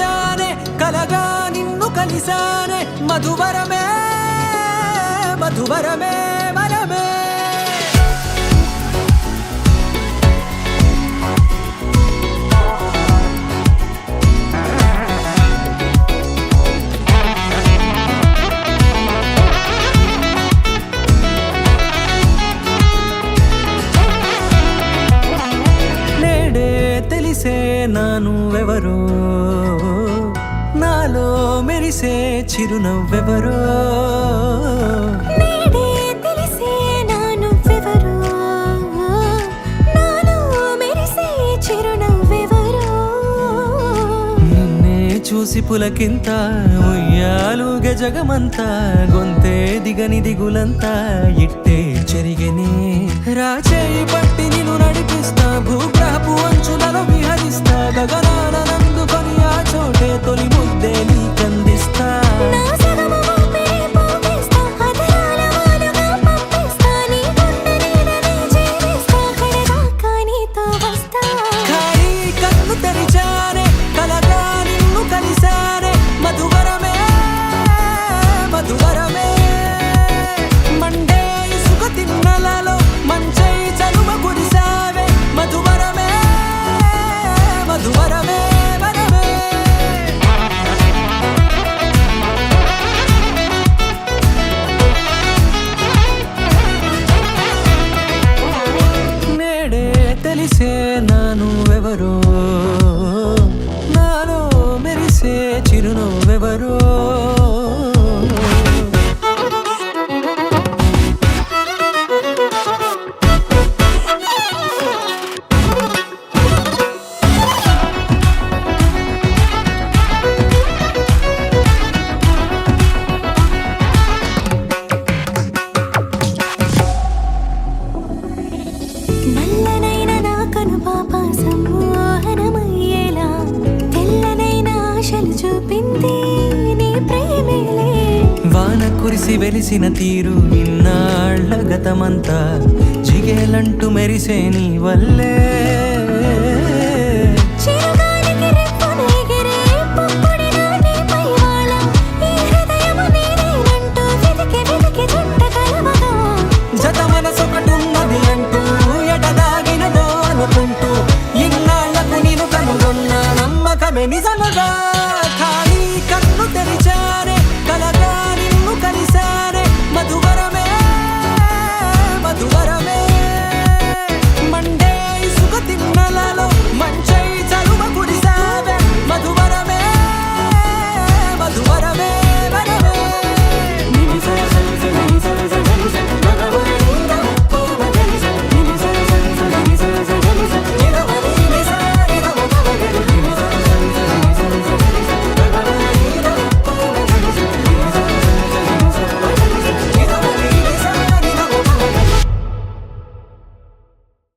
తెరిచానే కలగా నిన్ను కలిసానే మధువరమే మధువరమే వరమే నానువెవరో నాలో మెరిసే చిరునవ్వెవరో నేడే తెలిసే నానువెవరో నాలో మెరిసే చిరునవ్వెవరో నిన్నే చూసి పులకింత ఉయ్యాలుగే జగమంతా గొంతే దిగని దిగులంతా ఇట్టే చెరిగనే రాచేయి పట్టి నిన్ను నడిపిస్తా భూగ్రహపు అంచులలో విహరిస్తా గగనాన నందుకొని ఆ చోటే తొలి ముద్దే నీకందిస్తా నా సగము ఊపిరి పోగేస్తా అదరాల వానగా పంపిస్తా నీ గుండె నీడనే జీవిస్తా కడదాకా నీతో వస్తా ఖాళీ కన్ను తెరిచానే కలగా నిన్ను కలిసానే మధువరమే మధువరమే మండే ఇసుక తిన్నలలో మంచై చలువ కురిసావే మధువరమే మధువరమే వరమే నేడే తెలిసే నానువెవరో నాలో మెరిసే చిరునవ్వెవరో నల్లనైన నా కనుపాప సమ్మోహనమయ్యేలా తెల్లనైన ఆశలు చూపింది నీ ప్రేమేలే వాన కురిసి వెలిసిన తీరు ఇన్నాళ్ళ గతమంతా జిగేలంటూ మెరిసే నీ వల్లే చిరుగాలికి రెప్పున ఎగిరే పుప్పొడిన నీపై వాళ ఈ హృదయము నీదేనంటూ వెతికి వెతికి జంట కలవగా జత మనసొకటున్నది అంటూ ఎటదాగినదో అనుకుంటూ ఇన్నాళ్లకు నేను కనుగొన్న నమ్మకమే నిజముగా